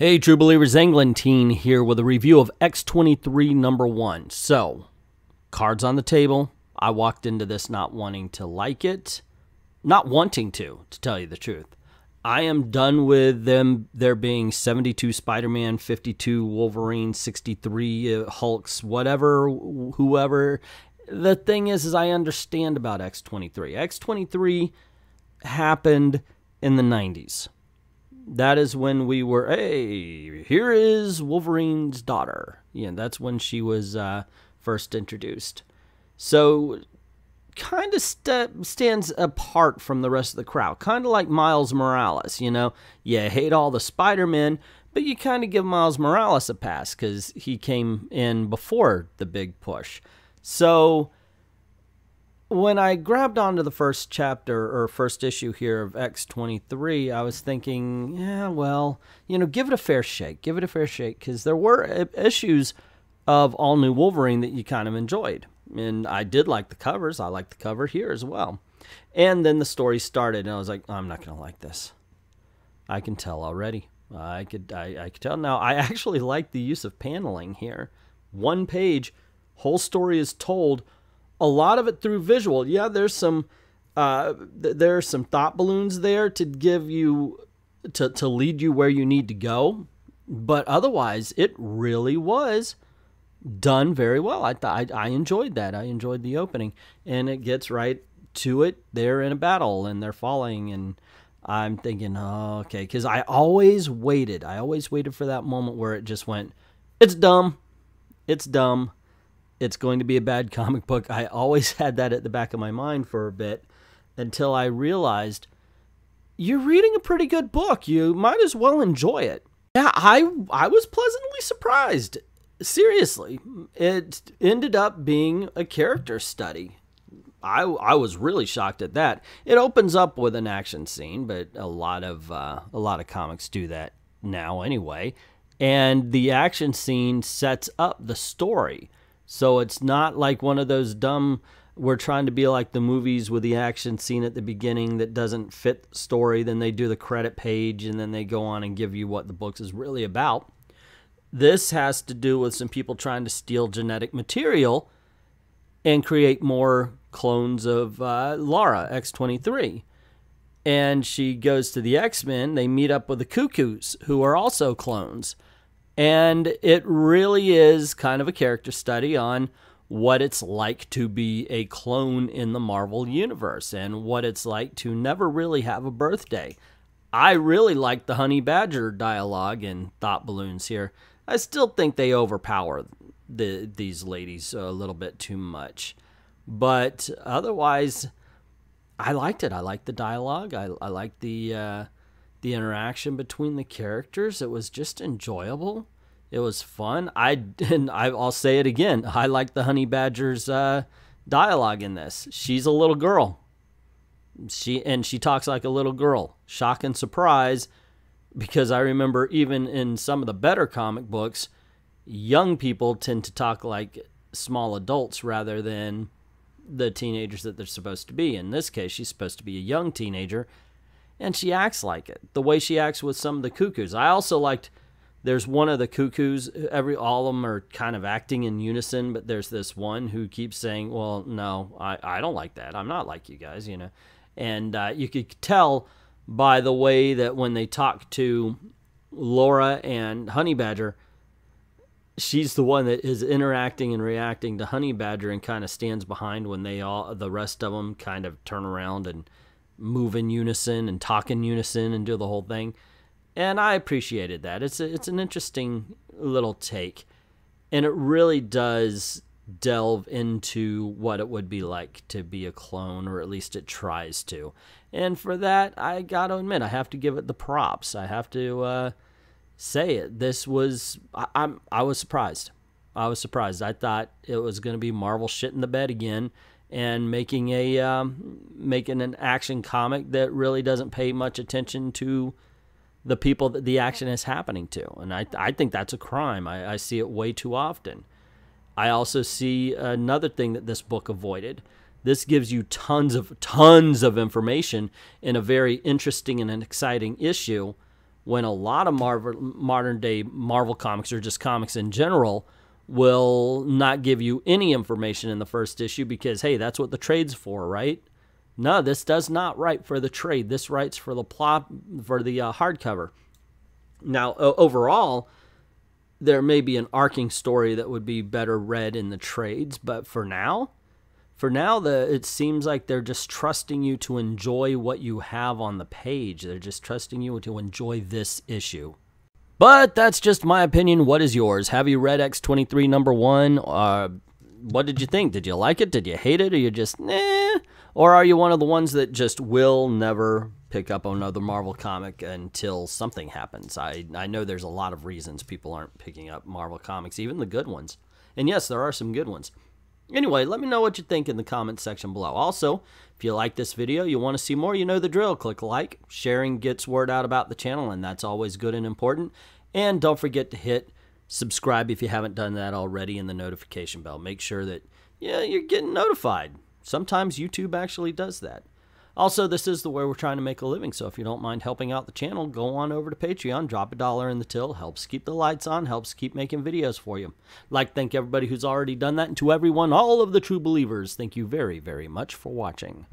Hey True Believers, Englentine here with a review of X-23 #1. So, cards on the table. I walked into this not wanting to like it. Not wanting to tell you the truth. I am done with there being 72 Spider-Man, 52 Wolverine, 63 Hulks, whatever, whoever. The thing is I understand about X-23. X-23 happened in the 90s. That is when we were, hey, here is Wolverine's daughter. Yeah, that's when she was first introduced. So, kind of stands apart from the rest of the crowd. Kind of like Miles Morales, you know. You hate all the Spider-Men, but you kind of give Miles Morales a pass because he came in before the big push. So, when I grabbed onto the first chapter or first issue here of X-23, I was thinking, yeah, well, you know, give it a fair shake. Give it a fair shake because there were issues of All New Wolverine that you kind of enjoyed. And I did like the covers. I liked the cover here as well. And then the story started, and I was like, I'm not going to like this. I can tell already. I could tell. Now, I actually like the use of paneling here. One page, whole story is told. A lot of it through visual. Yeah, there's some there are some thought balloons there to give you to lead you where you need to go, but otherwise it really was done very well. I enjoyed that. I enjoyed the opening, and it gets right to it. They're in a battle and they're falling, and I'm thinking, oh, okay, because I always waited. I always waited for that moment where it just went, it's dumb. It's dumb. It's going to be a bad comic book. I always had that at the back of my mind for a bit until I realized you're reading a pretty good book. You might as well enjoy it. Yeah, I was pleasantly surprised. Seriously, it ended up being a character study. I was really shocked at that. It opens up with an action scene, but a lot of comics do that now anyway. And the action scene sets up the story. So it's not like one of those dumb, we're trying to be like the movies with the action scene at the beginning that doesn't fit the story. Then they do the credit page and then they go on and give you what the book is really about. This has to do with some people trying to steal genetic material and create more clones of Laura, X-23. And she goes to the X-Men. They meet up with the Cuckoos, who are also clones. And it really is kind of a character study on what it's like to be a clone in the Marvel Universe and what it's like to never really have a birthday. I really like the Honey Badger dialogue and thought balloons here. I still think they overpower these ladies a little bit too much. But otherwise, I liked it. I liked the dialogue. I liked the interaction between the characters. It was just enjoyable. It was fun. I'll say it again. I like the Honey Badger's dialogue in this. She's a little girl. She talks like a little girl. Shock and surprise, because I remember even in some of the better comic books, young people tend to talk like small adults rather than the teenagers that they're supposed to be. In this case, she's supposed to be a young teenager, and she acts like it. The way she acts with some of the Cuckoos. I also liked, there's one of the Cuckoos, all of them are kind of acting in unison, but there's this one who keeps saying, well, no, I don't like that. I'm not like you guys, you know. And you could tell by the way that when they talk to Laura and Honey Badger, she's the one that is interacting and reacting to Honey Badger and kind of stands behind when the rest of them kind of turn around and move in unison and talk in unison and do the whole thing. And I appreciated that. It's an interesting little take. And it really does delve into what it would be like to be a clone, or at least it tries to. And for that, I got to admit, I have to give it the props. I have to say it. This was, I was surprised. I was surprised. I thought it was going to be Marvel shit in the bed again and making an action comic that really doesn't pay much attention to the people that the action is happening to. And I think that's a crime. I see it way too often. I also see another thing that this book avoided. This gives you tons of information in a very interesting and an exciting issue, when a lot of modern day Marvel comics, or just comics in general, will not give you any information in the first issue because, hey, that's what the trade's for, right? No, this does not write for the trade. This writes for the plot, for the hardcover. Now, overall, there may be an arcing story that would be better read in the trades, but for now, it seems like they're just trusting you to enjoy what you have on the page. They're just trusting you to enjoy this issue. But that's just my opinion. What is yours? Have you read X-23 #1? What did you think? Did you like it? Did you hate it? Or you just, nah? Or are you one of the ones that just will never pick up another Marvel comic until something happens? I know there's a lot of reasons people aren't picking up Marvel comics, even the good ones. And yes, there are some good ones. Anyway, let me know what you think in the comments section below. Also, if you like this video, you want to see more, you know the drill. Click like. Sharing gets word out about the channel, and that's always good and important. And don't forget to hit subscribe if you haven't done that already, and the notification bell. Make sure that, yeah, you're getting notified. Sometimes YouTube actually does that. Also, this is the way we're trying to make a living, so if you don't mind helping out the channel, go on over to Patreon, drop $1 in the till, helps keep the lights on, helps keep making videos for you. I'd like to thank everybody who's already done that, and to everyone, all of the true believers, thank you very, very much for watching.